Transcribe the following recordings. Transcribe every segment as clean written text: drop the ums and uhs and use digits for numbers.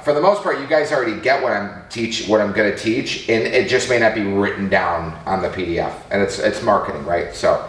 for the most part, you guys already get what I'm going to teach, and it just may not be written down on the PDF. And it's marketing, right? So,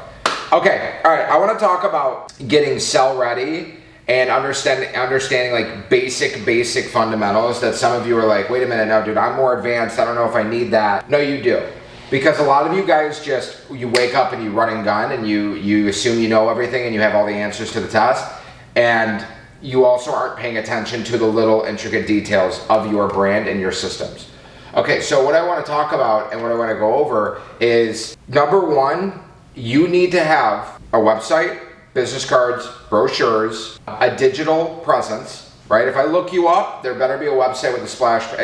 okay, all right. I want to talk about getting sell ready and understanding like basic fundamentals that some of you are like, wait a minute, no, dude, I'm more advanced. I don't know if I need that. No, you do. Because a lot of you guys you wake up and you run and gun and you assume you know everything and you have all the answers to the test. And you also aren't paying attention to the little intricate details of your brand and your systems. Okay, so what I want to talk about and what I want to go over is, number one, you need to have a website, business cards, brochures, a digital presence, right? If I look you up, there better be a website with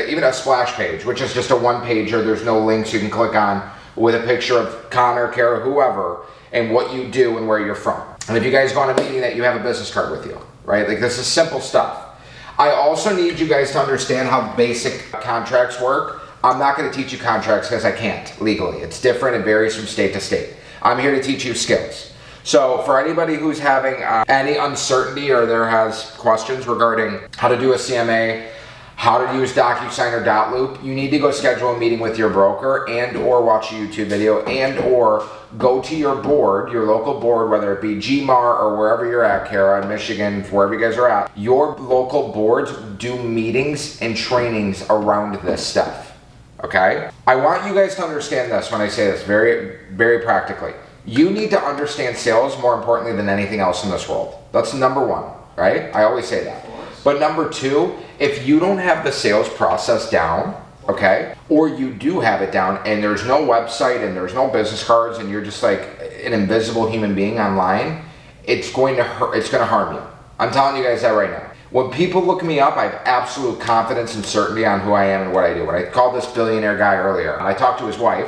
even a splash page, which is just a one-pager. There's no links you can click on, with a picture of Connor, Kara, whoever, and what you do and where you're from. And if you guys go on a meeting, that you have a business card with you, right? Like, this is simple stuff. I also need you guys to understand how basic contracts work. I'm not going to teach you contracts because I can't legally. It's different. It varies from state to state. I'm here to teach you skills. So for anybody who's having any uncertainty or there has questions regarding how to do a CMA, how to use DocuSign or Dotloop, you need to go schedule a meeting with your broker and or watch a YouTube video and or go to your board, your local board, whether it be GMAR or wherever you're at, Kara, in Michigan, wherever you guys are at. Your local boards do meetings and trainings around this stuff, okay? I want you guys to understand this when I say this very, very practically. You need to understand sales more importantly than anything else in this world. That's number one, right? I always say that. But number two, if you don't have the sales process down, okay, or you do have it down and there's no website and there's no business cards and you're just like an invisible human being online, it's going to hurt, it's going to harm you. I'm telling you guys that right now. When people look me up, I have absolute confidence and certainty on who I am and what I do. When I called this billionaire guy earlier, and I talked to his wife,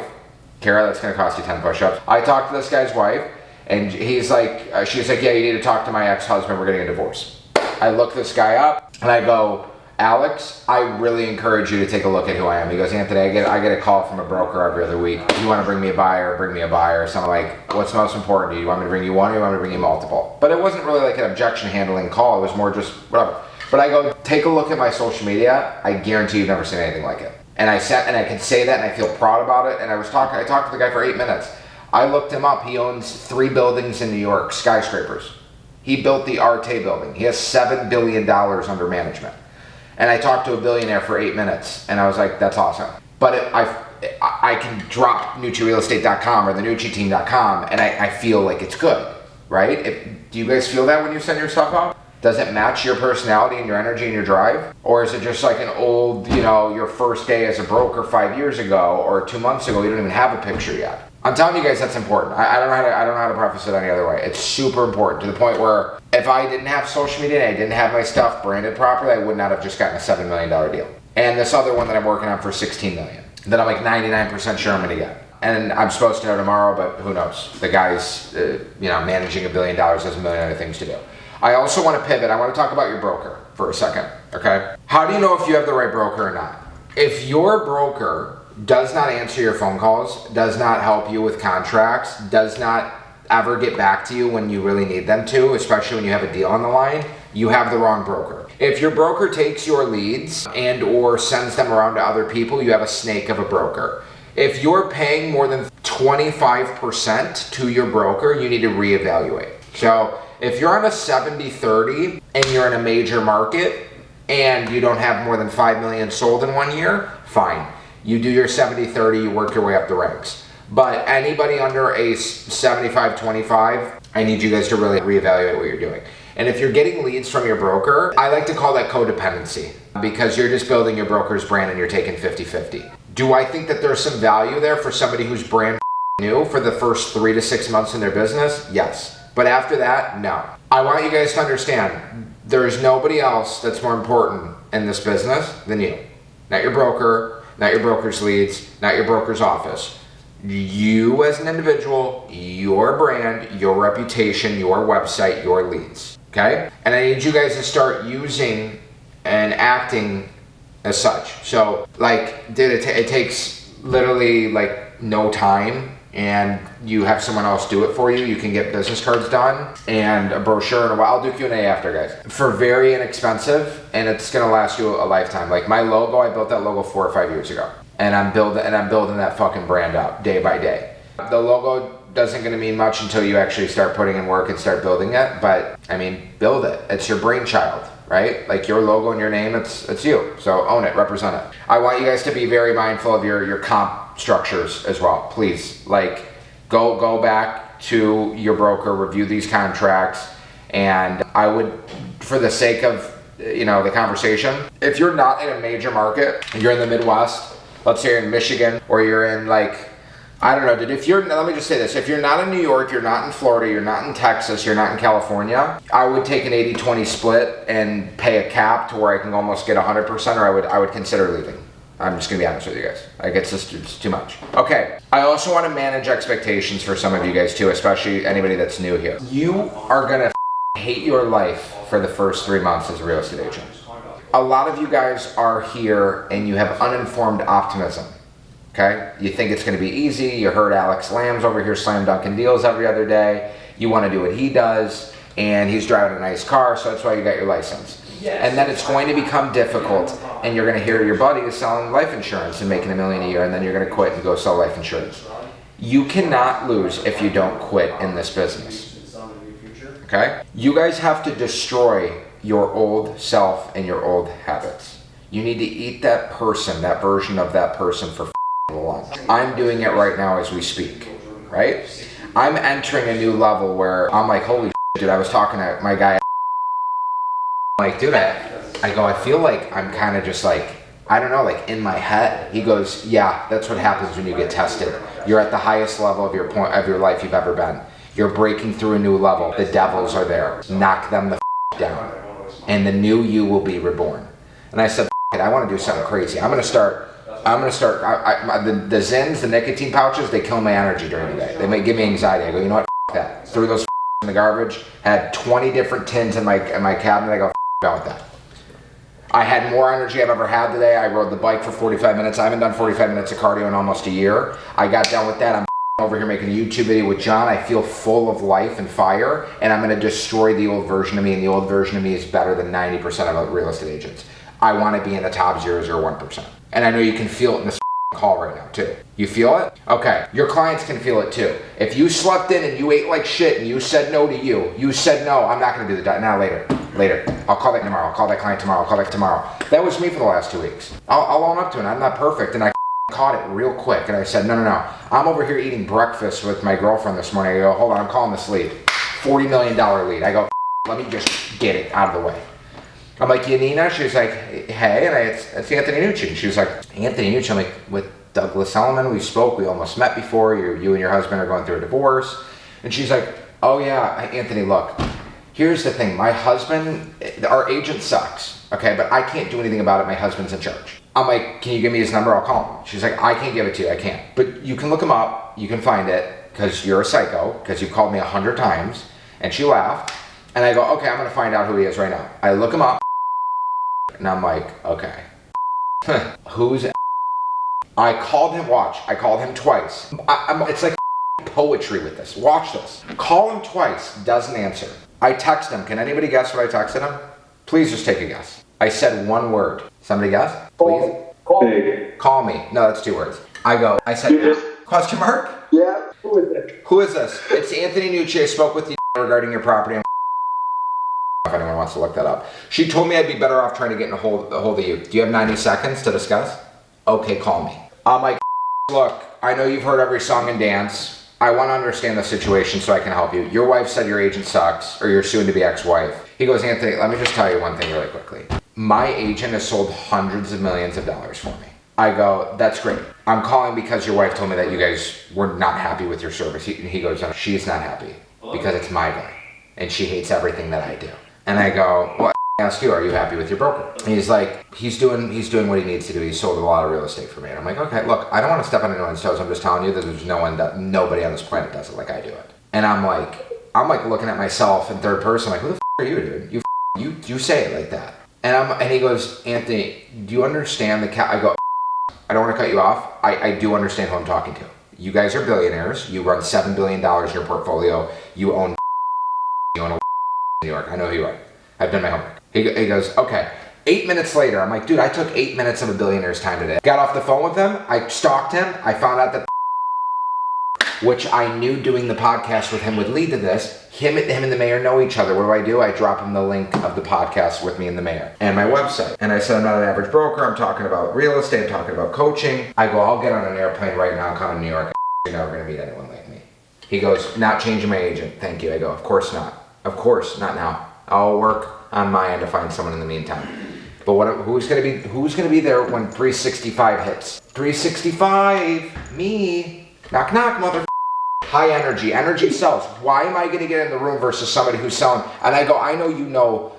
Kara, that's going to cost you 10 push-ups. I talked to this guy's wife, and she's like, yeah, you need to talk to my ex-husband. We're getting a divorce. I look this guy up, and I go, Alex, I really encourage you to take a look at who I am. He goes, Anthony, I get a call from a broker every other week. If you want to bring me a buyer, bring me a buyer. So I'm like, what's most important to you? You want me to bring you one or you want me to bring you multiple? But it wasn't really like an objection handling call. It was more just whatever. But I go, take a look at my social media. I guarantee you've never seen anything like it. And I can say that and I feel proud about it. And I talked to the guy for 8 minutes. I looked him up. He owns 3 buildings in New York, skyscrapers. He built the Arte building. He has $7 billion under management. And I talked to a billionaire for 8 minutes, and I was like, that's awesome. But I can drop NucciRealEstate.com or the NucciTeam.com, and I feel like it's good, right? Do you guys feel that when you send your stuff out? Does it match your personality and your energy and your drive? Or is it just like an old, your first day as a broker 5 years ago or 2 months ago, you don't even have a picture yet? I'm telling you guys that's important. I don't know how to preface it any other way. It's super important to the point where if I didn't have social media and I didn't have my stuff branded properly, I would not have just gotten a $7 million deal. And this other one that I'm working on for $16 million that I'm like 99% sure I'm gonna get. And I'm supposed to know tomorrow, but who knows? The guy's managing $1 billion, has a million other things to do. I also want to pivot. I want to talk about your broker for a second, okay? How do you know if you have the right broker or not? If your broker does not answer your phone calls, does not help you with contracts, does not ever get back to you when you really need them to, especially when you have a deal on the line, you have the wrong broker. If your broker takes your leads and or sends them around to other people, you have a snake of a broker. If you're paying more than 25% to your broker, you need to reevaluate. So if you're on a 70-30 and you're in a major market and you don't have more than 5 million sold in 1 year, fine. You do your 70-30, you work your way up the ranks. But anybody under a 75-25, I need you guys to really reevaluate what you're doing. And if you're getting leads from your broker, I like to call that codependency because you're just building your broker's brand and you're taking 50-50. Do I think that there's some value there for somebody who's brand new for the first 3 to 6 months in their business? Yes. But after that, no. I want you guys to understand, there is nobody else that's more important in this business than you. Not your broker, not your broker's leads, not your broker's office. You as an individual, your brand, your reputation, your website, your leads, okay? And I need you guys to start using and acting as such. So, like, dude, it takes literally like no time and you have someone else do it for you, you can get business cards done and a brochure, and I'll do Q&A after, guys, for very inexpensive, and it's gonna last you a lifetime. Like my logo, I built that logo 4 or 5 years ago, and I'm building that fucking brand up day by day. The logo doesn't gonna mean much until you actually start putting in work and start building it, but I mean, build it. It's your brainchild, right? Like your logo and your name, it's you. So own it, represent it. I want you guys to be very mindful of your comp structures as well, please. Like go back to your broker, review these contracts, and I would, for the sake of the conversation, if you're not in a major market, you're in the Midwest, let's say you're in Michigan, or you're in like, I don't know, dude, let me just say this, if you're not in New York, you're not in Florida, you're not in Texas, you're not in California, I would take an 80-20 split and pay a cap to where I can almost get 100%, or I would consider leaving. I'm just gonna be honest with you guys. Like it's too much. Okay, I also wanna manage expectations for some of you guys too, especially anybody that's new here. You are gonna hate your life for the first 3 months as a real estate agent. A lot of you guys are here and you have uninformed optimism. Okay, you think it's going to be easy. You heard Alex Lamb's over here slam dunking deals every other day. You want to do what he does, and he's driving a nice car, so that's why you got your license. Yes. And then it's going to become difficult, and you're going to hear your buddy is selling life insurance and making $1 million a year, and then you're going to quit and go sell life insurance. You cannot lose if you don't quit in this business. Okay, you guys have to destroy your old self and your old habits. You need to eat that person, that version of that person for lunch. I'm doing it right now as we speak, right? I'm entering a new level where I'm like, holy shit, dude, I was talking to my guy, like, dude, I feel like I'm kind of just like, I don't know, like in my head. He goes, yeah, that's what happens when you get tested. You're at the highest level of your life you've ever been. You're breaking through a new level. The devils are there. Knock them the down. And the new you will be reborn. And I said, I want to do something crazy. I'm going to start, the Zins, the nicotine pouches, they kill my energy during the day. They may give me anxiety. I go, you know what, that. Threw those in the garbage, had 20 different tins in my cabinet. I go, done with that. I had more energy I've ever had today. I rode the bike for 45 minutes. I haven't done 45 minutes of cardio in almost a year. I got done with that. I'm over here making a YouTube video with John. I feel full of life and fire, and I'm going to destroy the old version of me, and the old version of me is better than 90% of real estate agents. I want to be in the top 0.01%. And I know you can feel it in this call right now too. You feel it? Okay, your clients can feel it too. If you slept in and you ate like shit and you said no to you said no, I'm not going to do the diet. Now later. I'll call that tomorrow. I'll call that client tomorrow. I'll call that tomorrow. That was me for the last 2 weeks. I'll own up to it. I'm not perfect, and I caught it real quick, and I said, no. I'm over here eating breakfast with my girlfriend this morning. I go, hold on, I'm calling this lead. $40 million lead. I go, let me just get it out of the way. I'm like, Yanina? She's like, hey, and it's Anthony Nucci. And she was like, Anthony Nucci. I'm like, with Douglas Elliman, we spoke, we almost met before. You and your husband are going through a divorce. And she's like, oh yeah, Anthony, look, here's the thing. My husband, our agent sucks, okay, but I can't do anything about it. My husband's in charge. I'm like, can you give me his number? I'll call him. She's like, I can't give it to you. I can't. But you can look him up. You can find it because you're a psycho, because you've called me 100 times. And she laughed. And I go, okay, I'm going to find out who he is right now. I look him up. And I'm like, okay, who's I called him, watch, I called him twice. It's like poetry with this. Watch this. Call him twice, doesn't answer. I text him. Can anybody guess what I texted him? Please just take a guess. I said one word. Somebody guess? Please? Call me. No, that's 2 words. I said, question mark? Yeah, who is it? Who is this? It's Anthony Nucci. I spoke with you regarding your property. If anyone wants to look that up. She told me I'd be better off trying to get in a hold of you. Do you have 90 seconds to discuss? Okay, call me. I'm like, look, I know you've heard every song and dance. I want to understand the situation so I can help you. Your wife said your agent sucks, or your soon-to-be ex-wife. He goes, Anthony, let me just tell you one thing really quickly. My agent has sold hundreds of millions of dollars for me. I go, that's great. I'm calling because your wife told me that you guys were not happy with your service. He goes, no, she's not happy because it's my guy, and she hates everything that I do. And I go, well, I ask you, are you happy with your broker? And he's like, he's doing what he needs to do. He's sold a lot of real estate for me. And I'm like, okay, look, I don't want to step on anyone's toes. I'm just telling you that there's nobody on this planet does it like I do it. And I'm like looking at myself in third person, like, who the are you, dude? You say it like that. And he goes, Anthony, do you understand the I go, I don't want to cut you off. I do understand who I'm talking to. You guys are billionaires. You run $7 billion in your portfolio. You own a New York. I know who you are. I've done my homework. He goes, okay. 8 minutes later, I'm like, dude, I took 8 minutes of a billionaire's time today. Got off the phone with him. I stalked him. I found out that which I knew doing the podcast with him would lead to this. Him and the mayor know each other. What do? I drop him the link of the podcast with me and the mayor and my website. And I said, I'm not an average broker. I'm talking about real estate. I'm talking about coaching. I go, I'll get on an airplane right now. Come to New York. You're never going to meet anyone like me. He goes, not changing my agent. Thank you. I go, of course not. Of course, not now. I'll work on my end to find someone in the meantime. But who's gonna be there when 365 hits? 365, me. Knock knock, mother. High energy. Energy sells. Why am I gonna get in the room versus somebody who's selling? And I go, I know you know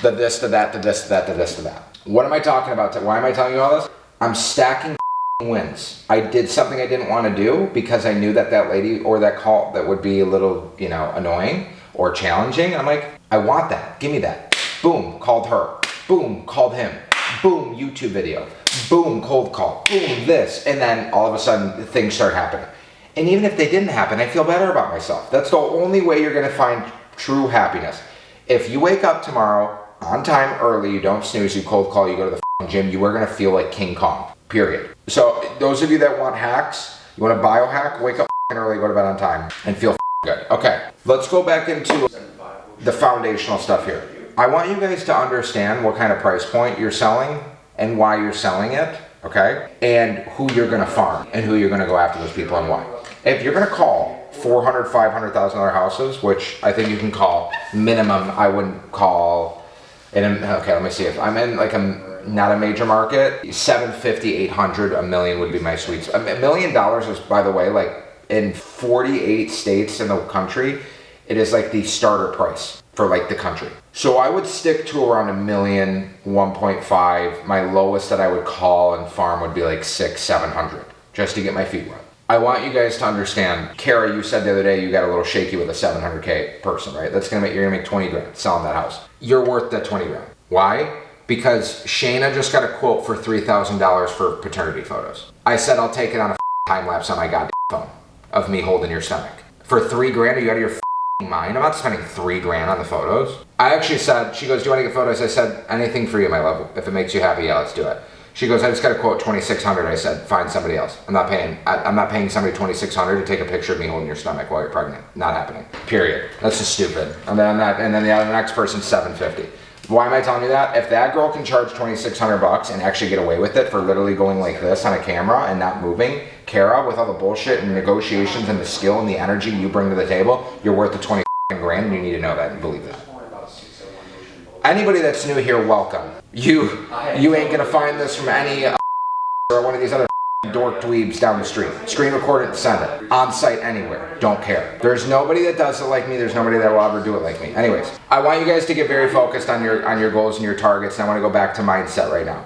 the this to that, the this to that, the this to that. What am I talking about? Why am I telling you all this? I'm stacking wins. I did something I didn't want to do because I knew that lady or that call that would be a little, annoying or challenging. I'm like, I want that. Give me that. Boom, called her. Boom, called him. Boom, YouTube video. Boom, cold call. Boom, this. And then all of a sudden things start happening. And even if they didn't happen, I feel better about myself. That's the only way you're gonna find true happiness. If you wake up tomorrow on time, early, you don't snooze, you cold call, you go to the gym, you are gonna feel like King Kong, period. So those of you that want hacks, you want a biohack, wake up early, go to bed on time, and feel good. Okay, let's go back into the foundational stuff here. I want you guys to understand what kind of price point you're selling and why you're selling it, okay? And who you're gonna farm and who you're gonna go after those people and why. If you're gonna call $400,000, $500,000 houses, which I think you can call minimum, I wouldn't call, okay, let me see, if I'm in like not a major market, 750, 800, $1 million would be my sweet spot. $1 million is, by the way, like in 48 states in the country, it is like the starter price for like the country. So I would stick to around $1 million, 1.5. My lowest that I would call and farm would be like 600, 700, just to get my feet wet. I want you guys to understand, Kara, you said the other day you got a little shaky with a 700K person, right? You're gonna make 20 grand selling that house. You're worth that 20 grand. Why? Because Shayna just got a quote for $3,000 for paternity photos. I said I'll take it on a time lapse on my goddamn phone of me holding your stomach. For 3 grand, are you out of your mind? I'm not spending 3 grand on the photos. I actually said, she goes, do you want to get photos? I said, anything for you, my love. If it makes you happy, yeah, let's do it. She goes, I just got a quote, $2,600. I said, find somebody else. I'm not paying somebody $2,600 to take a picture of me holding your stomach while you're pregnant. Not happening. Period. That's just stupid. And then the next person's $750. Why am I telling you that? If that girl can charge $2,600 and actually get away with it for literally going like this on a camera and not moving, Kara, with all the bullshit and negotiations and the skill and the energy you bring to the table, you're worth the 20 grand, and you need to know that and believe that. Anybody that's new here, welcome. You ain't gonna find this from any or one of these other dork dweebs down the street. Screen record it and send it. On site anywhere. Don't care. There's nobody that does it like me. There's nobody that will ever do it like me. Anyways, I want you guys to get very focused on your goals and your targets, and I want to go back to mindset right now.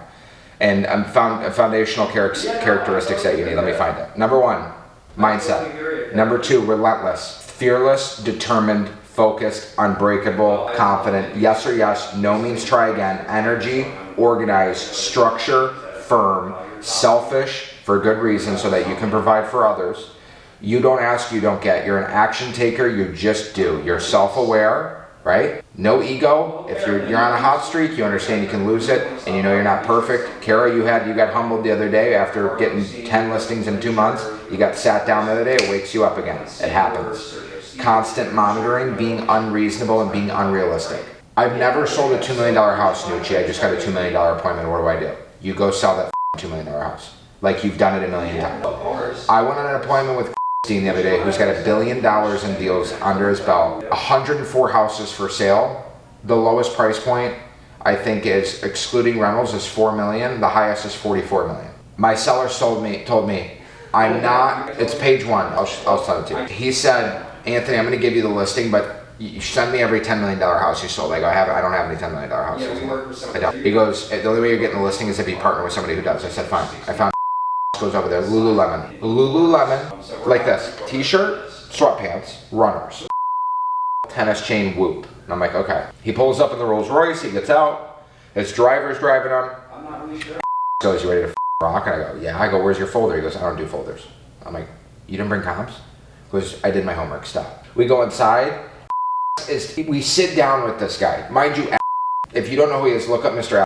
And foundational characteristics that you need. Let me find it. Number 1, mindset. Number 2, relentless. Fearless, determined, focused, unbreakable, confident. Yes or yes. No means try again. Energy, organized, structure, firm, selfish, for good reason so that you can provide for others. You don't ask, you don't get. You're an action taker, you just do. You're self-aware, right? No ego. If you're on a hot streak, you understand you can lose it, and you know you're not perfect. Kara, you got humbled the other day after getting 10 listings in 2 months. You got sat down the other day, it wakes you up again. It happens. Constant monitoring, being unreasonable and being unrealistic. I've never sold a $2 million house, Nucci. I just got a $2 million appointment. What do? You go sell that $2 million house. Like you've done it 1 million times. I went on an appointment with the other day who's got $1 billion in deals under his belt. 104 houses for sale. The lowest price point, I think, is excluding rentals is $4 million. The highest is $44 million. My seller told me, I'm not, it's page 1. I'll send it to you. He said, Anthony, I'm going to give you the listing, but you send me every $10 million house you sold. I go, I don't have any $10 million houses. I don't. He goes, the only way you're getting the listing is if you partner with somebody who does. I said, fine. I found goes over there, Lululemon, like this, t-shirt, sweatpants, runners, tennis chain, Whoop. And I'm like, okay. He pulls up in the Rolls Royce, he gets out, his driver's driving him. I'm not really sure. Goes, you ready to rock? And I go, yeah. I go, where's your folder? He goes, I don't do folders. I'm like, You didn't bring comps? He goes, I did my homework, stop. We go inside, we sit down with this guy. Mind you, if you don't know who he is, look up Mr.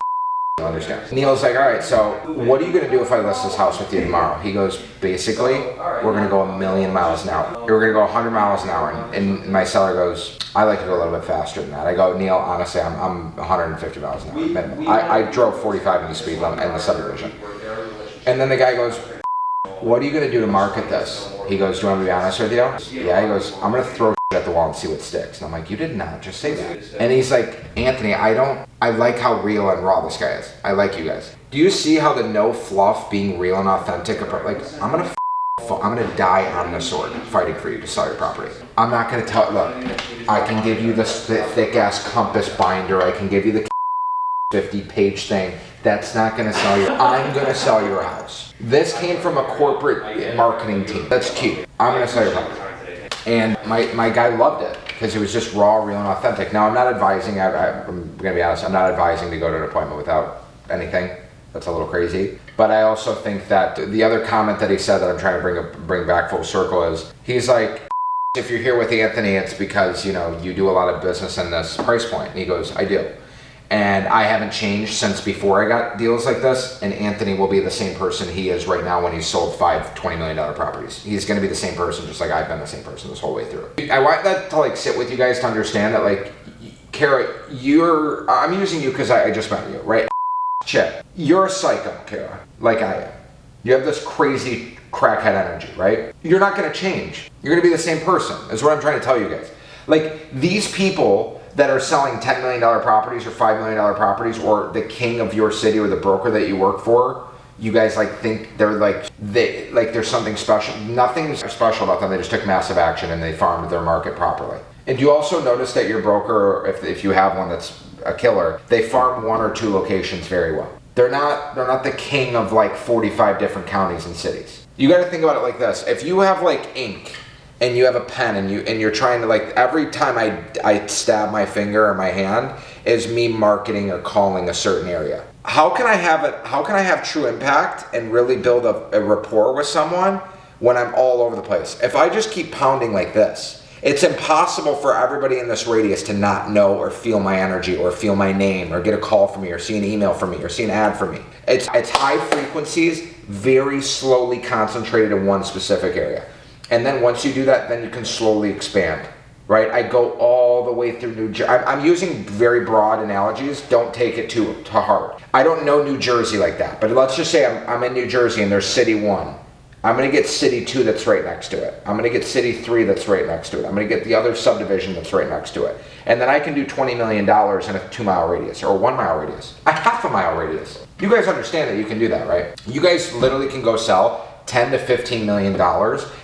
You'll understand. Neil's like, all right, so what are you gonna do if I list this house with you tomorrow? He goes, basically, we're gonna go 1,000,000 miles an hour. We're gonna go 100 miles an hour. And my seller goes, I like to go a little bit faster than that. I go, Neil, honestly, I'm 150 miles an hour minimum. I drove 45 in the speed limit in the subdivision. And then the guy goes, what are you gonna do to market this? He goes, do you want me to be honest with you? Yeah, he goes, I'm gonna throw at the wall and see what sticks. And I'm like, you did not just say that. And he's like, Anthony, I like how real and raw this guy is. I like you guys. Do you see how the no fluff being real and authentic, like, I'm gonna die on the sword fighting for you to sell your property. I'm not gonna tell, look, I can give you this thick ass compass binder, I can give you the 50-page thing. That's not gonna sell you. I'm gonna sell your house. This came from a corporate marketing team. That's cute. I'm gonna sell your property. And my guy loved it because it was just raw, real, and authentic. Now, I'm not advising, I'm going to be honest, I'm not advising to go to an appointment without anything. That's a little crazy. But I also think that the other comment that he said that I'm trying to bring back full circle is, he's like, if you're here with Anthony, it's because, you know, you do a lot of business in this price point. And he goes, I do. And I haven't changed since before I got deals like this, and Anthony will be the same person he is right now when he's sold 5 $20 million properties. He's gonna be the same person, just like I've been the same person this whole way through. I want that to like sit with you guys to understand that, like, Kara, I'm using you because I just met you, right? Chip, you're a psycho, Kara, like I am. You have this crazy crackhead energy, right? You're not gonna change. You're gonna be the same person, is what I'm trying to tell you guys. Like, these people that are selling $10 million properties or $5 million properties, or the king of your city or the broker that you work for, you guys like think there's something special. Nothing's special about them. They just took massive action and they farmed their market properly. And you also notice that your broker, if you have one that's a killer, they farm 1 or 2 locations very well. They're not the king of like 45 different counties and cities. You got to think about it like this. If you have like ink and you have a pen and you're trying to, like, every time I stab my finger or my hand is me marketing or calling a certain area. How can I have true impact and really build a rapport with someone when I'm all over the place? If I just keep pounding like this, it's impossible for everybody in this radius to not know or feel my energy or feel my name or get a call from me or see an email from me or see an ad from me. It's high frequencies, very slowly concentrated in one specific area. And then once you do that, then you can slowly expand, right? I go all the way through New Jersey. I'm using very broad analogies. Don't take it too hard. I don't know New Jersey like that, but let's just say I'm in New Jersey and there's City 1. I'm gonna get City 2 that's right next to it. I'm gonna get City 3 that's right next to it. I'm gonna get the other subdivision that's right next to it. And then I can do $20 million in a 2-mile radius or a 1-mile radius, a half-a-mile radius. You guys understand that you can do that, right? You guys literally can go sell $10 to $15 million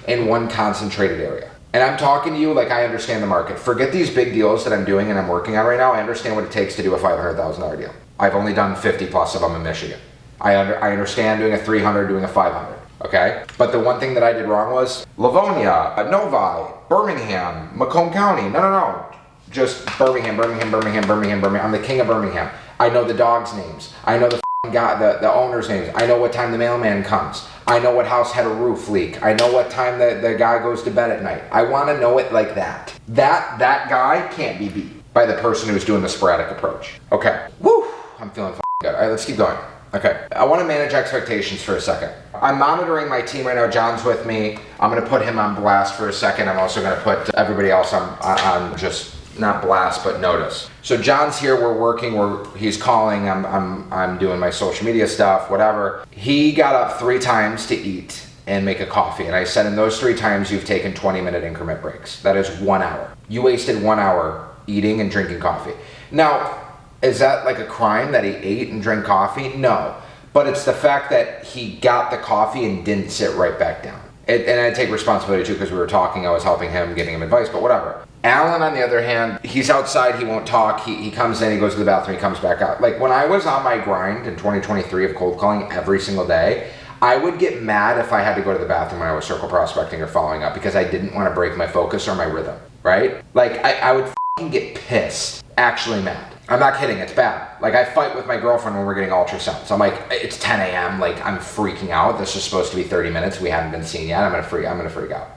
in one concentrated area. And I'm talking to you like I understand the market. Forget these big deals that I'm doing and I'm working on right now. I understand what it takes to do a $500,000 deal. I've only done 50 plus of them in Michigan. I understand doing a 300, doing a 500, okay? But the one thing that I did wrong was Livonia, Novi, Birmingham, Macomb County. No. Just Birmingham. I'm the king of Birmingham. I know the dogs' names. I know the owner's names. I know what time the mailman comes. I know what house had a roof leak. I know what time the guy goes to bed at night. I want to know it like that. That guy can't be beat by the person who's doing the sporadic approach. Okay. Woo! I'm feeling good. All right, let's keep going. Okay. I want to manage expectations for a second. I'm monitoring my team right now. John's with me. I'm going to put him on blast for a second. I'm also going to put everybody else on just not blast, but notice. So John's here, we're working, he's calling, I'm doing my social media stuff, whatever. He got up 3 times to eat and make a coffee. And I said, in those 3 times, you've taken 20-minute increment breaks. That is 1 hour. You wasted 1 hour eating and drinking coffee. Now, is that like a crime that he ate and drank coffee? No. But it's the fact that he got the coffee and didn't sit right back down. And I take responsibility too, because we were talking, I was helping him, giving him advice, but whatever. Alan, on the other hand, he's outside, he won't talk, he comes in, he goes to the bathroom, he comes back out. Like, when I was on my grind in 2023 of cold calling every single day, I would get mad if I had to go to the bathroom when I was circle prospecting or following up because I didn't want to break my focus or my rhythm, right? Like, I would get pissed, actually mad. I'm not kidding, it's bad. Like, I fight with my girlfriend when we're getting ultrasounds. I'm like, it's 10 a.m., like, I'm freaking out. This is supposed to be 30 minutes. We haven't been seen yet. I'm gonna freak out.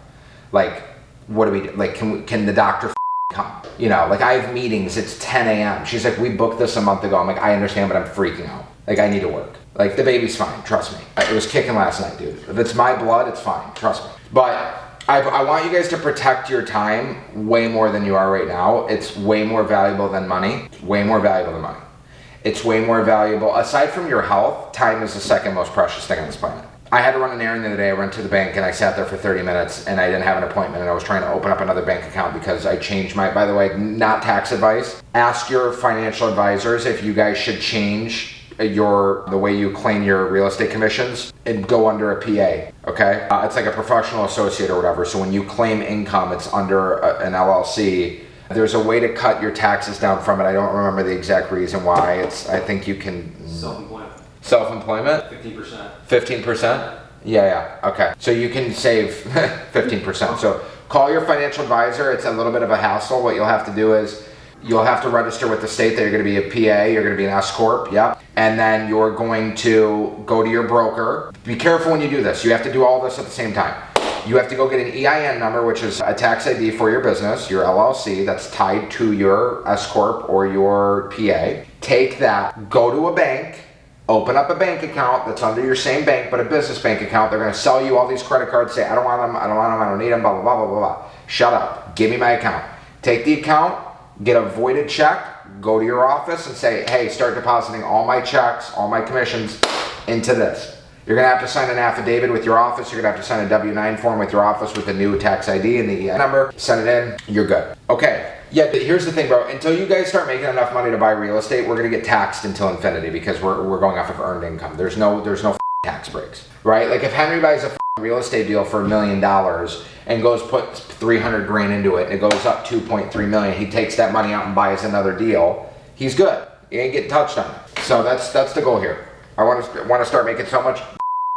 Like, what do we do? Like, can the doctor come? You know, like, I have meetings, it's 10 a.m. She's like, we booked this a month ago. I'm like, I understand, but I'm freaking out. Like, I need to work. Like, the baby's fine, trust me. It was kicking last night, dude. If it's my blood, it's fine, trust me. But I want you guys to protect your time way more than you are right now. It's way more valuable than money. Way more valuable than money. It's way more valuable. Aside from your health, time is the second most precious thing on this planet. I had to run an errand the other day. I went to the bank and I sat there for 30 minutes and I didn't have an appointment and I was trying to open up another bank account because I changed my, by the way, not tax advice. Ask your financial advisors if you guys should change the way you claim your real estate commissions and go under a PA, okay? It's like a professional associate or whatever. So when you claim income, it's under an LLC. There's a way to cut your taxes down from it. I don't remember the exact reason why. I think you can... Self-employment. Self-employment? 15%. 15%? Yeah, okay. So you can save 15%. So call your financial advisor. It's a little bit of a hassle. What you'll have to do is you'll have to register with the state that you're going to be a PA, you're going to be an S Corp, yep. And then you're going to go to your broker. Be careful when you do this. You have to do all this at the same time. You have to go get an EIN number, which is a tax ID for your business, your LLC, that's tied to your S Corp or your PA. Take that, go to a bank, open up a bank account that's under your same bank, but a business bank account. They're going to sell you all these credit cards, say, I don't want them, I don't need them, blah, blah, blah, blah, blah, blah. Shut up. Give me my account. Take the account, get a voided check, go to your office and say, hey, start depositing all my checks, all my commissions into this. You're gonna have to sign an affidavit with your office. You're gonna have to sign a W-9 form with your office with the new tax ID and the number. Send it in, you're good. Okay, yeah, but here's the thing, bro. Until you guys start making enough money to buy real estate, we're gonna get taxed until infinity because we're going off of earned income. There's no tax breaks, right? Like if Henry buys a real estate deal for $1 million and puts 300 grand into it and it goes up 2.3 million, he takes that money out and buys another deal, he's good. He ain't getting touched on it. So that's the goal here. I want to start making so much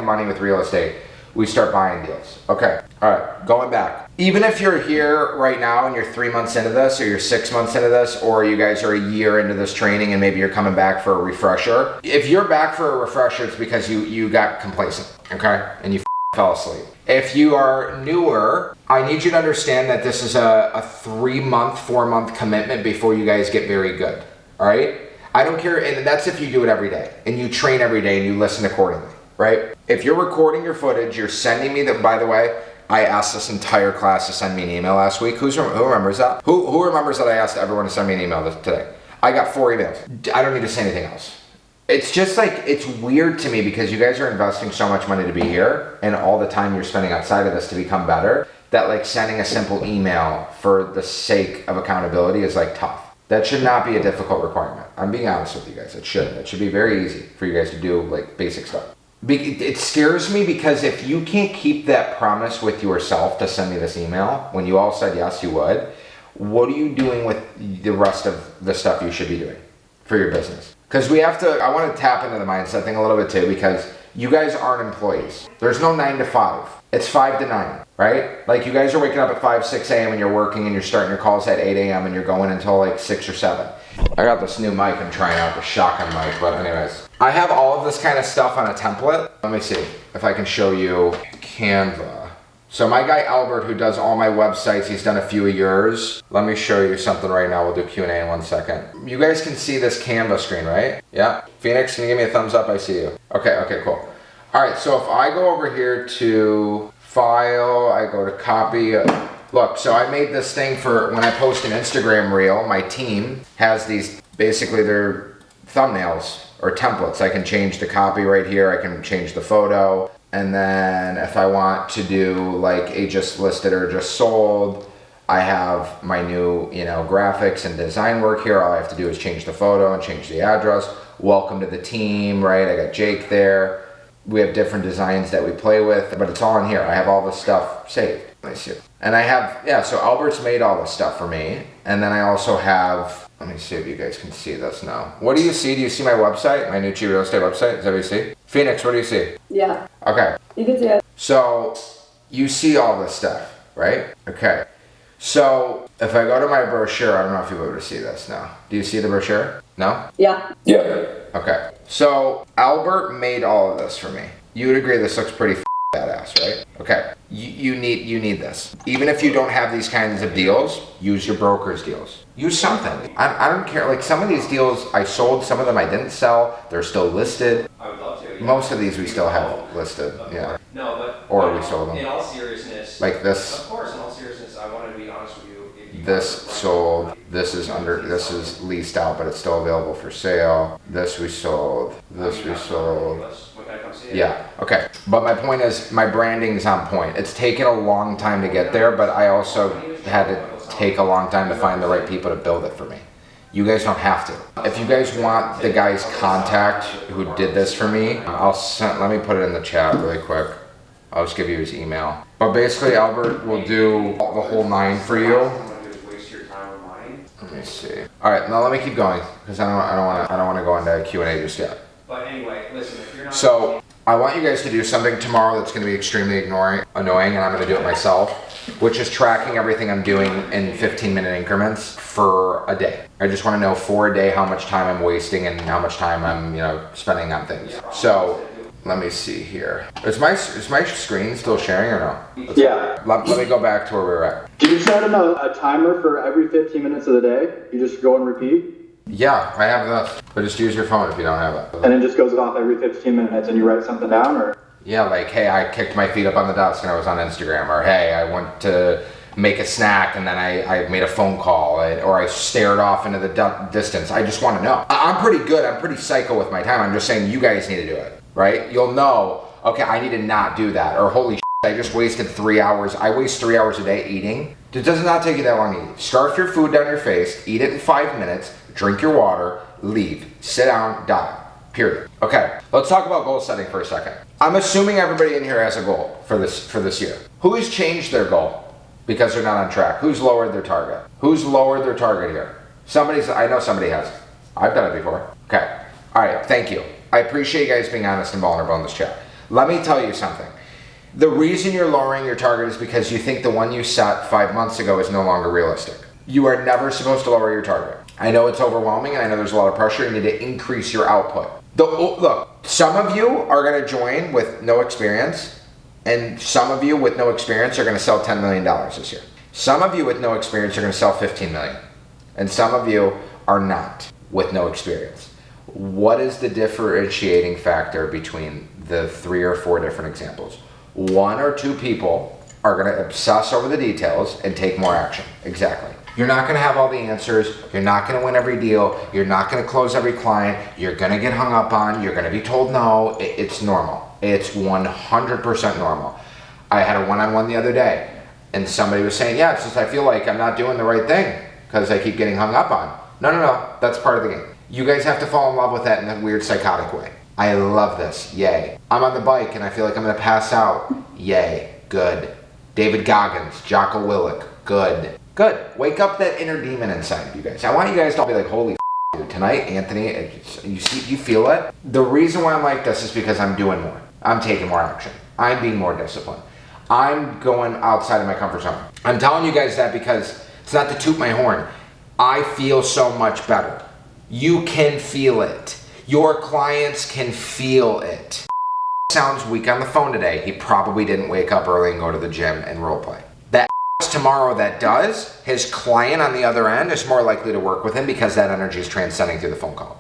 money with real estate, we start buying deals. Okay, all right, going back. Even if you're here right now and you're 3 months into this or you're 6 months into this or you guys are a year into this training and maybe you're coming back for a refresher, if you're back for a refresher, it's because you got complacent, okay? And you fell asleep. If you are newer, I need you to understand that this is a 3-month, 4-month commitment before you guys get very good, all right? I don't care, and that's if you do it every day and you train every day and you listen accordingly, right? If you're recording your footage, you're sending me that, by the way, I asked this entire class to send me an email last week. Who remembers that? Who remembers that I asked everyone to send me an email today? I got 4 emails. I don't need to say anything else. It's just like, it's weird to me because you guys are investing so much money to be here and all the time you're spending outside of this to become better, that like sending a simple email for the sake of accountability is like tough. That should not be a difficult requirement. I'm being honest with you guys. It shouldn't. It should be very easy for you guys to do like basic stuff. It scares me because if you can't keep that promise with yourself to send me this email when you all said yes you would, what are you doing with the rest of the stuff you should be doing for your business? Because I want to tap into the mindset thing a little bit too, because you guys aren't employees. There's no 9 to 5. It's 5 to 9, right? Like you guys are waking up at 5, 6 a.m. and you're working and you're starting your calls at 8 a.m. and you're going until like 6 or 7. I got this new mic I'm trying out, the shotgun mic, but anyways. I have all of this kind of stuff on a template. Let me see if I can show you Canva. So my guy Albert, who does all my websites, he's done a few of yours. Let me show you something right now. We'll do Q&A in 1 second. You guys can see this Canva screen, right? Yeah? Phoenix, can you give me a thumbs up? I see you. Okay, cool. All right, so if I go over here to File, I go to Copy. Look, so I made this thing for when I post an Instagram reel, my team has these, basically they're thumbnails or templates. I can change the copy right here. I can change the photo. And then if I want to do like a just listed or just sold, I have my new, graphics and design work here. All I have to do is change the photo and change the address. Welcome to the team, right? I got Jake there. We have different designs that we play with, but it's all in here. I have all this stuff saved. Let me see. And I have, so Albert's made all this stuff for me. And then I also have, let me see if you guys can see this now. What do you see? Do you see my website? My new Chi Real Estate website? Is that what you see? Phoenix, what do you see? Yeah. Okay. You can see it. So you see all this stuff, right? Okay. So if I go to my brochure, I don't know if you'll be able to see this now. Do you see the brochure? No? Yeah. Yeah. Okay. So Albert made all of this for me. You would agree this looks pretty badass, right? Okay. You need this. Even if you don't have these kinds of deals, use your broker's deals. Use something. I don't care. Like some of these deals I sold, some of them I didn't sell. They're still listed. I would love to. Yeah. Most of these we still have listed. Yeah. No, but Or we sold them. In all seriousness, Like this. of course, in all seriousness, I want to be honest with you. If you This sold. This is leased out, but it's still available for sale. This we sold. This we sold. When can I come see it? Yeah, okay. But my point is, my branding's on point. It's taken a long time to get there, but I also had to take a long time to find the right people to build it for me. You guys don't have to. If you guys want the guy's contact who did this for me, let me put it in the chat really quick. I'll just give you his email. But basically, Albert will do the whole 9 for you. Let me see. All right, now let me keep going because I don't want to go into Q&A just yet. But anyway, listen, if you're not. So I want you guys to do something tomorrow that's going to be extremely annoying, and I'm going to do it myself, which is tracking everything I'm doing in 15-minute increments for a day. I just want to know for a day how much time I'm wasting and how much time I'm spending on things. So let me see here. Is my screen still sharing or no? Yeah. Let me go back to where we were at. Do you set a timer for every 15 minutes of the day? You just go and repeat? Yeah, I have this. But just use your phone if you don't have it. And it just goes off every 15 minutes and you write something down, or? Yeah, like, hey, I kicked my feet up on the desk and I was on Instagram. Or, hey, I went to make a snack and then I made a phone call. Or I stared off into the distance. I just want to know. I'm pretty good. I'm pretty psycho with my time. I'm just saying you guys need to do it, right? You'll know, okay, I need to not do that. Or, holy shit, I just wasted 3 hours. I waste 3 hours a day eating. It does not take you that long to eat. Scarf your food down your face, eat it in 5 minutes, drink your water, leave, sit down, die. Period. Okay, let's talk about goal setting for a second. I'm assuming everybody in here has a goal for this year. Who's changed their goal because they're not on track? Who's lowered their target? Who's lowered their target here? I know somebody has. I've done it before. Okay, all right, thank you. I appreciate you guys being honest and vulnerable in this chat. Let me tell you something. The reason you're lowering your target is because you think the one you set 5 months ago is no longer realistic. You are never supposed to lower your target. I know it's overwhelming and I know there's a lot of pressure. You need to increase your output. Look, some of you are going to join with no experience, and some of you with no experience are going to sell $10 million this year. Some of you with no experience are going to sell $15 million. And some of you are not with no experience. What is the differentiating factor between the 3 or 4 different examples? 1 or 2 people are going to obsess over the details and take more action. Exactly. You're not going to have all the answers. You're not going to win every deal. You're not going to close every client. You're going to get hung up on. You're going to be told no. It's normal. It's 100% normal. I had a one-on-one the other day, and somebody was saying, yeah, it's just I feel like I'm not doing the right thing because I keep getting hung up on. No. That's part of the game. You guys have to fall in love with that in a weird psychotic way. I love this. Yay. I'm on the bike and I feel like I'm going to pass out. Yay. Good. David Goggins, Jocko Willick. Good. Wake up that inner demon inside you guys. I want you guys to all be like, holy dude, tonight, Anthony, you feel it? The reason why I'm like this is because I'm doing more. I'm taking more action. I'm being more disciplined. I'm going outside of my comfort zone. I'm telling you guys that because it's not to toot my horn. I feel so much better. You can feel it. Your clients can feel it. Sounds weak on the phone today. He probably didn't wake up early and go to the gym and role play. That tomorrow that does, his client on the other end is more likely to work with him because that energy is transcending through the phone call.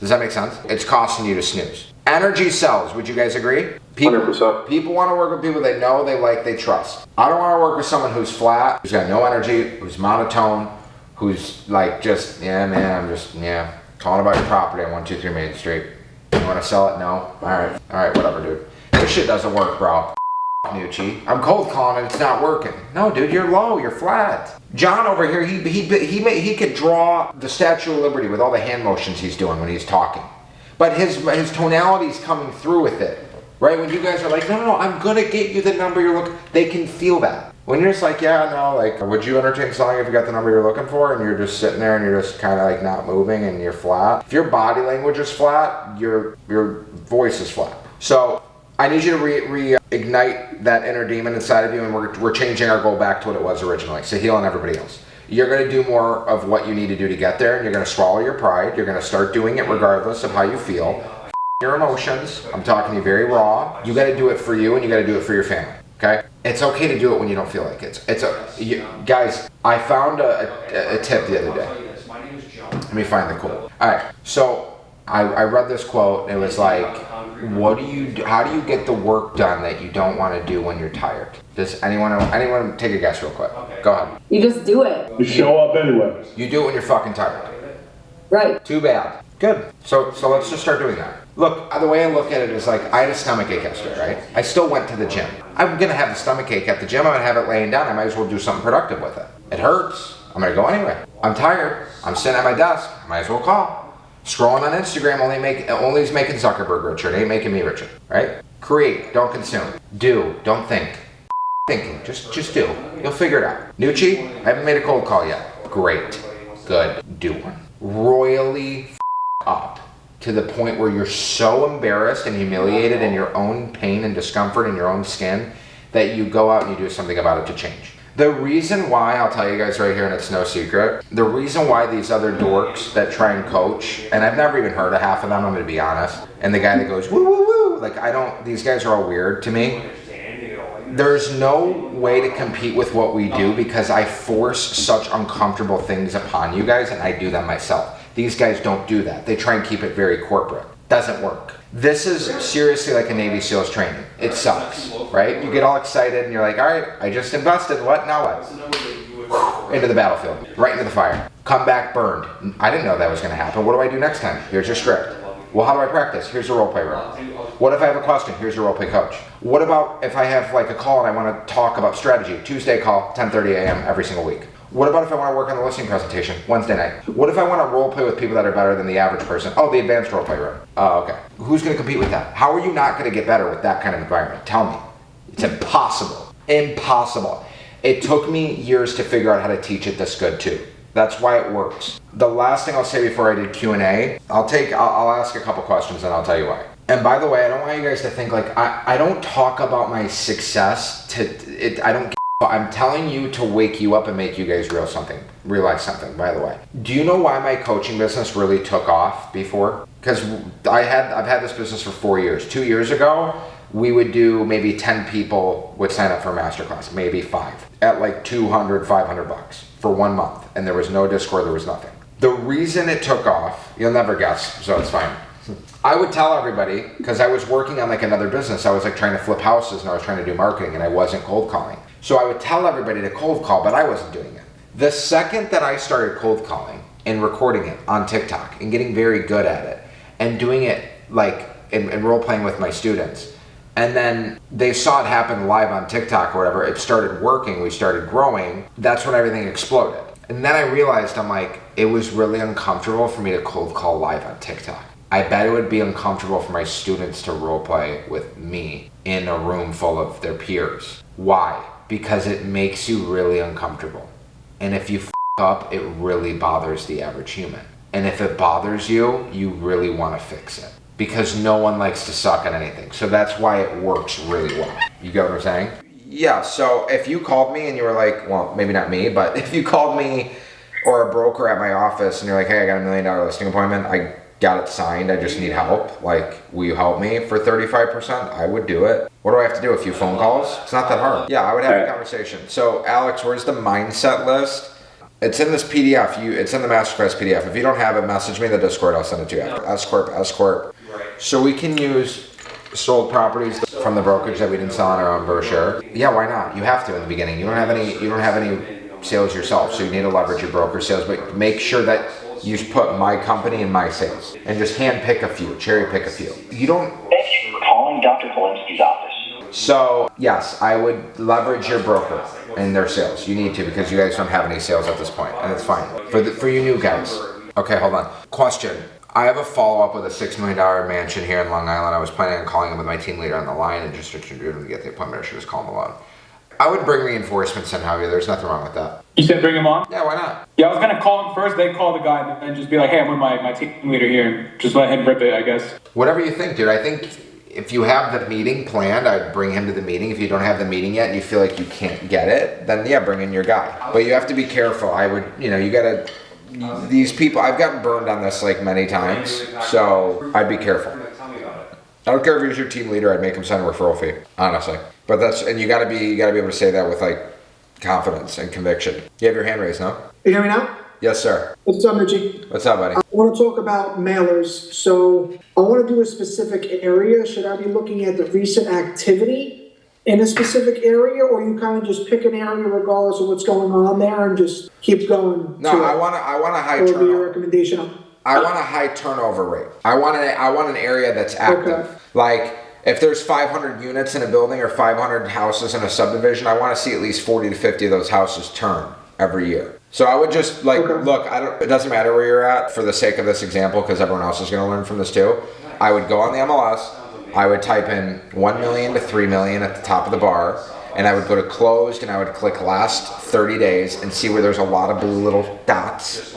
Does that make sense? It's costing you to snooze. Energy sells. Would you guys agree? 100%. People want to work with people they know, they like, they trust. I don't want to work with someone who's flat, who's got no energy, who's monotone, who's like just, yeah, man, I'm just, yeah. Calling about your property on 123 Main Street. You want to sell it? No? Alright, whatever, dude. This shit doesn't work, bro. Nucci. I'm cold calling and it's not working. No, dude, you're low, you're flat. John over here, he could draw the Statue of Liberty with all the hand motions he's doing when he's talking. But his tonality's coming through with it. Right? When you guys are like, no, I'm gonna get you the number you're looking, they can feel that. When you're just like, yeah, no, like, would you entertain selling if you got the number you're looking for? And you're just sitting there and you're just kind of like not moving and you're flat. If your body language is flat, your voice is flat. So I need you to reignite that inner demon inside of you, and we're changing our goal back to what it was originally. So healing everybody else. You're going to do more of what you need to do to get there, and you're going to swallow your pride. You're going to start doing it regardless of how you feel. Your emotions. I'm talking to you very raw. You got to do it for you, and you got to do it for your family. Okay? It's okay to do it when you don't feel like it. Guys, I found a tip the other day. Let me find the quote. All right. So I read this quote, and it was like, how do you get the work done that you don't want to do when you're tired? Does anyone take a guess real quick? Go ahead. You just do it. You show up anyway. You do it when you're fucking tired. Right. Too bad. Good. So let's just start doing that. Look, the way I look at it is like, I had a stomachache yesterday, right? I still went to the gym. I'm gonna have the stomachache at the gym. I'm gonna have it laying down. I might as well do something productive with it. It hurts. I'm gonna go anyway. I'm tired. I'm sitting at my desk. I might as well call. Scrolling on Instagram only is making Zuckerberg richer. It ain't making me richer, right? Create, don't consume. Do, don't think. Thinking, just do. You'll figure it out. Nucci, I haven't made a cold call yet. Great, good, do one. Royally up to the point where you're so embarrassed and humiliated in your own pain and discomfort in your own skin that you go out and you do something about it to change. The reason why, I'll tell you guys right here, and it's no secret, the reason why these other dorks that try and coach, and I've never even heard of half of them, I'm gonna be honest, and the guy that goes, woo, woo, woo, like these guys are all weird to me. There's no way to compete with what we do because I force such uncomfortable things upon you guys, and I do them myself. These guys don't do that. They try and keep it very corporate. Doesn't work. This is seriously like a Navy SEALs training. It sucks, right? You get all excited and you're like, all right, I just invested, what, now what? Into the battlefield, right into the fire. Come back burned. I didn't know that was gonna happen. What do I do next time? Here's your script. Well, how do I practice? Here's a role play room. What if I have a question? Here's your role play coach. What about if I have like a call and I want to talk about strategy? Tuesday call, 10:30 a.m. every single week. What about if I want to work on the listing presentation? Wednesday night. What if I want to role play with people that are better than the average person? Oh, the advanced role play room. Oh, okay. Who's going to compete with that? How are you not going to get better with that kind of environment? Tell me. It's impossible. Impossible. It took me years to figure out how to teach it this good too. That's why it works. The last thing I'll say before I did Q&A, I'll ask a couple questions and I'll tell you why. And by the way, I don't want you guys to think like, I don't talk about my success I'm telling you to wake you up and make you guys realize something, by the way. Do you know why my coaching business really took off before? Because I've had this business for 4 years. 2 years ago, we would do maybe 10 people would sign up for MasterClass, maybe 5, at like $200, $500 for 1 month. And there was no Discord, there was nothing. The reason it took off, you'll never guess, so it's fine. I would tell everybody, because I was working on like another business, I was like trying to flip houses and I was trying to do marketing and I wasn't cold calling. So I would tell everybody to cold call, but I wasn't doing it. The second that I started cold calling and recording it on TikTok and getting very good at it and doing it like in role playing with my students, and then they saw it happen live on TikTok or whatever, it started working, we started growing, that's when everything exploded. And then I realized it was really uncomfortable for me to cold call live on TikTok. I bet it would be uncomfortable for my students to role play with me in a room full of their peers. Why? Because it makes you really uncomfortable. And if you f up, it really bothers the average human. And if it bothers you, you really want to fix it. Because no one likes to suck at anything. So that's why it works really well. You get what I'm saying? Yeah, so if you called me and you were like, well, maybe not me, but if you called me or a broker at my office and you're like, hey, I got $1 million listing appointment, I got it signed, I just need help. Like, will you help me for 35%? I would do it. What do I have to do? A few phone calls? It's not that hard. Yeah, I would have a conversation. So, Alex, where's the mindset list? It's in this PDF. It's in the MasterClass PDF. If you don't have it, message me in the Discord. I'll send it to you. S Corp. So we can use sold properties from the brokerage that we didn't sell on our own brochure. Yeah, why not? You have to in the beginning. You don't have any sales yourself, so you need to leverage your broker sales, but make sure that you put my company in my sales and just hand pick a few, cherry pick a few. You don't. Thank you for calling Dr. Polemski's office. So yes, I would leverage your broker and their sales. You need to, because you guys don't have any sales at this point, and it's fine. For you new guys. Okay, hold on. Question. I have a follow-up with a $6 million mansion here in Long Island. I was planning on calling him with my team leader on the line and just introducing him to get the appointment. I should just call him alone. I would bring reinforcements and have you. There's nothing wrong with that. You said bring him on? Yeah, why not? Yeah, I was going to call him first, then call the guy, and just be like, hey, I'm with my team leader here. Just let him rip it, I guess. Whatever you think, dude. I think if you have the meeting planned, I'd bring him to the meeting. If you don't have the meeting yet and you feel like you can't get it, then yeah, bring in your guy. But you have to be careful. I would, you gotta, these people, I've gotten burned on this like many times, so I'd be careful. I don't care if he was your team leader, I'd make him sign a referral fee, honestly. But that's, and you gotta be able to say that with like confidence and conviction. You have your hand raised, no? You hear me now? Yes, sir. What's up, Mitchie? What's up, buddy? I want to talk about mailers. So I want to do a specific area. Should I be looking at the recent activity in a specific area, or you kind of just pick an area regardless of what's going on there and just keep going? No, I want a high turnover. turnover. Recommendation. I want a high turnover rate. I want an area that's active. Okay. Like, if there's 500 units in a building or 500 houses in a subdivision, I want to see at least 40 to 50 of those houses turn every year. So I would just like, look, it doesn't matter where you're at for the sake of this example, because everyone else is going to learn from this too. I would go on the MLS, I would type in 1 million to 3 million at the top of the bar, and I would go to closed and I would click last 30 days and see where there's a lot of blue little dots.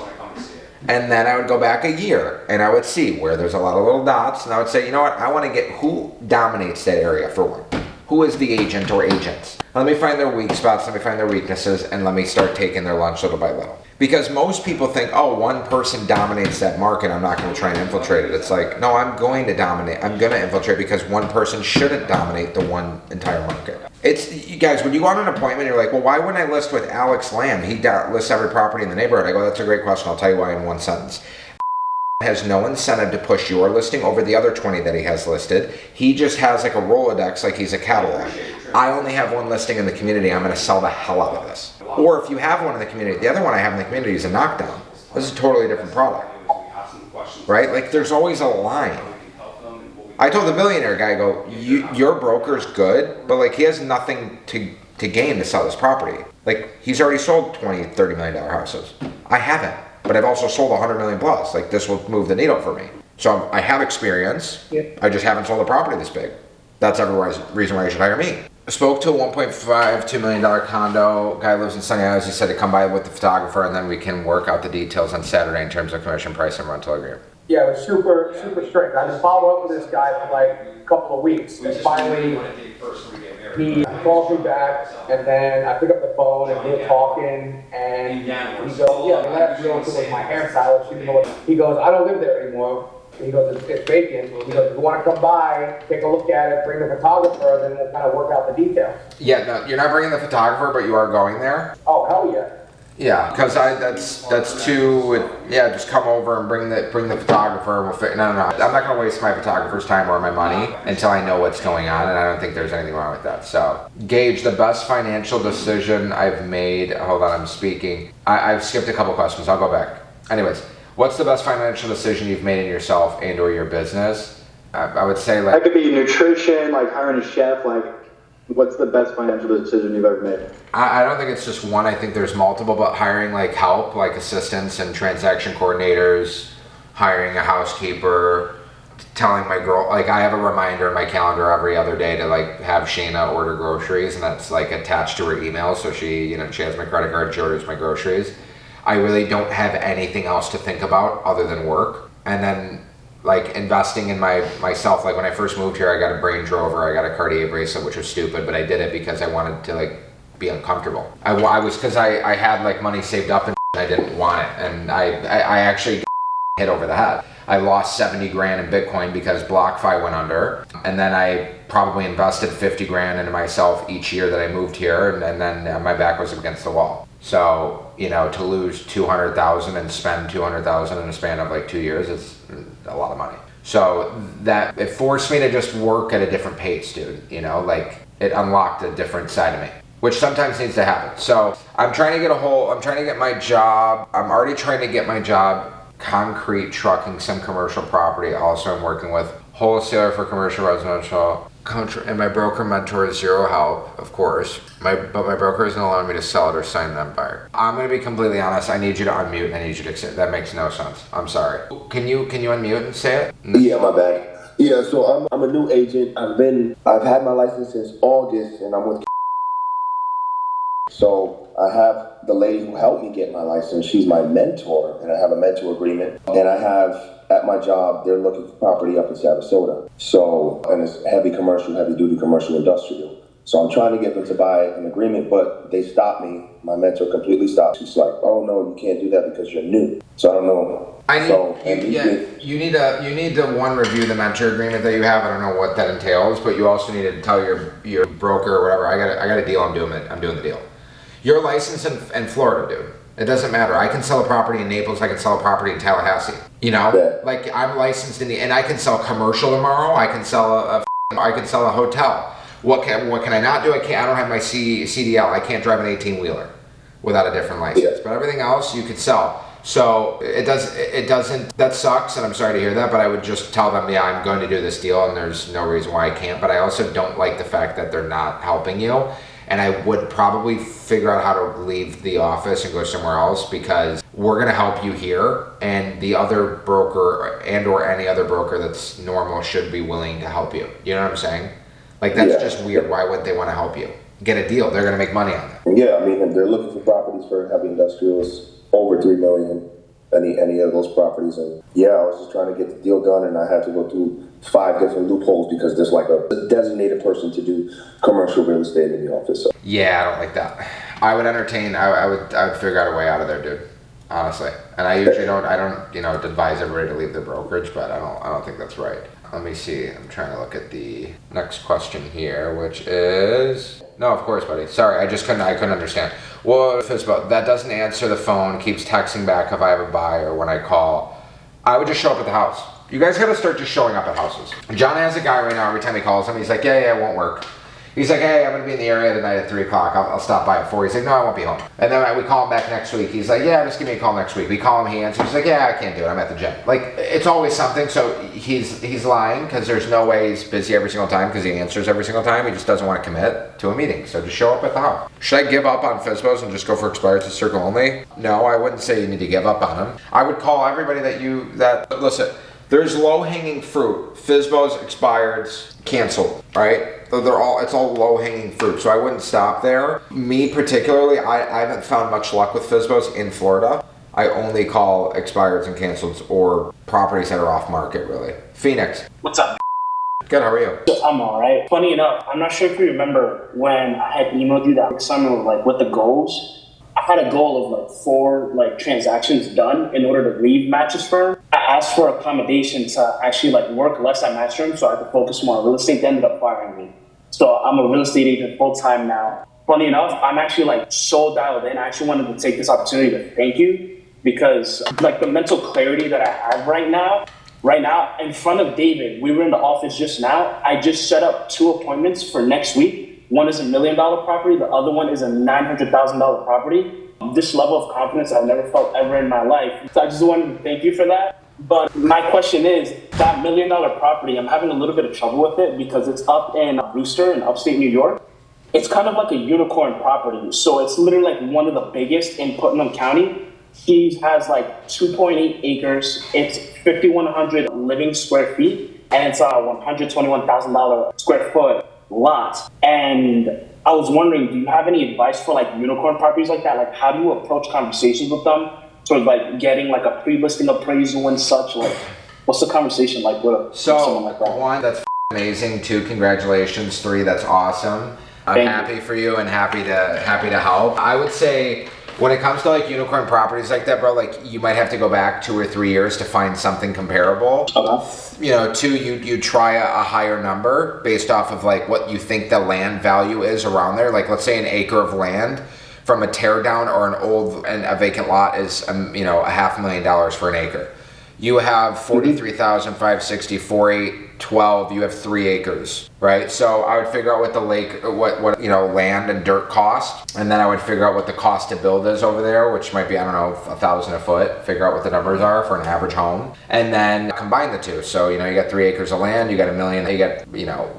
And then I would go back a year and I would see where there's a lot of little dots, and I would say, you know what, I want to get who dominates that area for one. Who is the agent or agents? Let me find their weak spots, let me find their weaknesses, and let me start taking their lunch little by little. Because most people think, oh, one person dominates that market, I'm not going to try and infiltrate it. It's like, no, I'm going to dominate. I'm going to infiltrate because one person shouldn't dominate the one entire market. It's, you guys, when you go on an appointment, you're like, well, why wouldn't I list with Alex Lamb? He lists every property in the neighborhood. I go, that's a great question. I'll tell you why in one sentence. Has no incentive to push your listing over the other 20 that he has listed. He just has like a Rolodex, like he's a catalog. I only have one listing in the community. I'm going to sell the hell out of this. Or if you have one in the community, the other one I have in the community is a knockdown. This is a totally different product, right? Like there's always a line. I told the millionaire guy, I go, your broker's good, but like he has nothing to gain to sell this property. Like he's already sold $20, $30 million houses. I haven't. But I've also sold 100 million plus. Like this will move the needle for me. So I have experience. Yep. I just haven't sold a property this big. That's every reason why you should hire me. I spoke to a $1.52 million condo. Guy lives in Sunny Isles. He said to come by with the photographer and then we can work out the details on Saturday in terms of commission price and rental agreement. Yeah, it was super strict. I just followed up with this guy for like a couple of weeks. And finally, he calls me back, and then I pick up the phone, and we're talking, and he goes, yeah, the last realtor was my hairstylist. He goes, I don't live there anymore. He goes, it's vacant. He goes, if you want to come by, take a look at it, bring the photographer, then we'll kind of work out the details. Yeah, no, you're not bringing the photographer, but you are going there? Oh, hell yeah. Yeah, because that's too. Yeah, just come over and bring the photographer. And we'll fit. No. I'm not going to waste my photographer's time or my money until I know what's going on, and I don't think there's anything wrong with that. So, Gage, the best financial decision I've made. Hold on, I'm speaking. I've skipped a couple questions. I'll go back. Anyways, what's the best financial decision you've made in yourself and/or your business? I would say like. That could be nutrition, like hiring a chef, like. What's the best financial decision you've ever made? I don't think it's just one. I think there's multiple, but hiring like help, like assistants and transaction coordinators, hiring a housekeeper, telling my girl, like I have a reminder in my calendar every other day to like have Shayna order groceries, and that's like attached to her email. So she has my credit card, she orders my groceries. I really don't have anything else to think about other than work. And then like investing in myself, like when I first moved here, I got a brain drover, I got a Cartier bracelet, which was stupid, but I did it because I wanted to like be uncomfortable. I was, because I had like money saved up and I didn't want it, and I actually got hit over the head. I lost 70 grand in Bitcoin because BlockFi went under, and then I probably invested 50 grand into myself each year that I moved here, and then my back was against the wall. So, to lose 200,000 and spend 200,000 in a span of like 2 years is a lot of money. So that it forced me to just work at a different pace, dude. Like it unlocked a different side of me, which sometimes needs to happen. So I'm trying to get my job. I'm already trying to get my job concrete trucking some commercial property. Also, I'm working with wholesaler for commercial residential. And my broker mentor is zero help, of course. But my broker isn't allowing me to sell it or sign them buyer. I'm gonna be completely honest. I need you to unmute and I need you to accept. That makes no sense. I'm sorry. Can you unmute and say it? Yeah, my bad. Yeah, so I'm a new agent. I've had my license since August, and I'm with. So I have the lady who helped me get my license. She's my mentor, and I have a mentor agreement. And I have at my job, they're looking for property up in Sarasota. So, and it's heavy commercial, heavy duty commercial industrial. So I'm trying to get them to buy an agreement, but they stopped me. My mentor completely stopped. She's like, "Oh no, you can't do that because you're new." So I don't know. You need to one, review the mentor agreement that you have. I don't know what that entails, but you also need to tell your broker or whatever, I got a deal, I'm doing the deal. You're licensed in Florida, dude. It doesn't matter. I can sell a property in Naples, I can sell a property in Tallahassee. You know? Yeah. Like I'm licensed and I can sell commercial tomorrow, I can sell a hotel. What can I not do? I don't have my CDL. I can't drive an 18-wheeler without a different license. Yeah. But everything else you could sell. So it doesn't, that sucks, and I'm sorry to hear that, but I would just tell them, yeah, I'm going to do this deal and there's no reason why I can't. But I also don't like the fact that they're not helping you. And I would probably figure out how to leave the office and go somewhere else, because we're going to help you here, and the other broker and or any other broker that's normal should be willing to help you. You know what I'm saying? Like, that's just weird. Why would they want to help you? Get a deal. They're going to make money on it. Yeah, I mean, they're looking for properties for heavy industrials over $3 million, any of those properties. And yeah, I was just trying to get the deal done, and I had to go through 5 different loopholes because there's like a designated person to do commercial real estate in the office. So. Yeah, I don't like that. I would I would figure out a way out of there, dude. Honestly. And I usually don't advise everybody to leave the brokerage, but I don't think that's right. Let me see. I'm trying to look at the next question here, which is... No, of course, buddy. Sorry, I couldn't understand. Well, if it's about, that doesn't answer the phone, keeps texting back if I have a buyer when I call. I would just show up at the house. You guys gotta start just showing up at houses. John has a guy right now, every time he calls him, he's like, yeah, it won't work. He's like, hey, I'm gonna be in the area tonight at 3 o'clock. I'll stop by at 4. He's like, no, I won't be home. And then we call him back next week. He's like, yeah, just give me a call next week. We call him, he answers. He's like, yeah, I can't do it. I'm at the gym. Like, it's always something. So he's lying, because there's no way he's busy every single time, because he answers every single time. He just doesn't want to commit to a meeting. So just show up at the house. Should I give up on FSBOs and just go for expired to circle only? No, I wouldn't say you need to give up on them. I would call everybody listen, there's low-hanging fruit. FSBOs, expireds, canceled, right? It's all low-hanging fruit, so I wouldn't stop there. Me particularly, I haven't found much luck with FSBOs in Florida. I only call expireds and canceleds or properties that are off market, really. Phoenix. What's up? Good, how are you? I'm alright. Funny enough, I'm not sure if you remember when I had emailed you that summer, like, with the goals. I had a goal of 4 transactions done in order to leave Match's firm. I asked for accommodation to actually work less at Match's firm so I could focus more on real estate. They ended up firing me. So I'm a real estate agent full time now. Funny enough, I'm actually so dialed in. I actually wanted to take this opportunity to thank you, because the mental clarity that I have right now in front of David, we were in the office just now. I just set up 2 appointments for next week. One is $1 million property. The other one is a $900,000 property. This level of confidence I've never felt ever in my life. So I just wanted to thank you for that. But my question is, that $1 million property, I'm having a little bit of trouble with it because it's up in Brewster in upstate New York. It's kind of like a unicorn property. So it's literally one of the biggest in Putnam County. He has 2.8 acres. It's 5,100 living square feet, and it's a $121,000 square foot lot. And I was wondering, do you have any advice for unicorn properties like that? How do you approach conversations with them? Sort of getting a pre-listing appraisal and such. What's the conversation like with someone like that? 1, that's amazing. 2, congratulations. 3, that's awesome. I'm happy for you and happy to help. I would say, when it comes to unicorn properties like that, bro, you might have to go back 2 or 3 years to find something comparable. Okay. 2, you try a higher number based off of what you think the land value is around there. Let's say an acre of land from a tear down or an old and a vacant lot is $500,000 for an acre. You have 43,560, 4,812. You have 3 acres, right? So I would figure out what the land and dirt cost, and then I would figure out what the cost to build is over there, which might be $1,000 a foot. Figure out what the numbers are for an average home, and then combine the 2. So you got 3 acres of land, you got $1 million. You got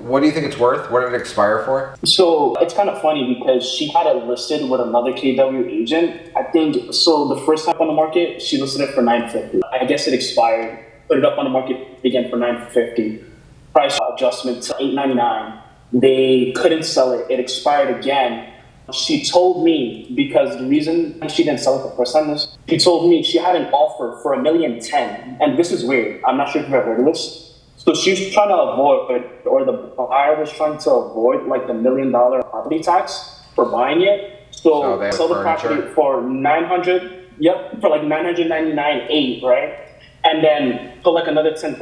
what do you think it's worth? What did it expire for? So it's kind of funny because she had it listed with another KW agent. I think so. The first time on the market, she listed it for $950. I guess it expired. Put it up on the market again for $950. Price adjustment to $899. They couldn't sell it. It expired again. She told me, because the reason she didn't sell it the first time was, she told me she had an offer for $1.1 million. And this is weird. I'm not sure if you've ever heard of this. So she was trying to avoid, or the buyer was trying to avoid like the $1 million property tax for buying it. So they have sell the furniture? property for 900. Yep, for like 999.8, right? And then put like another 10,000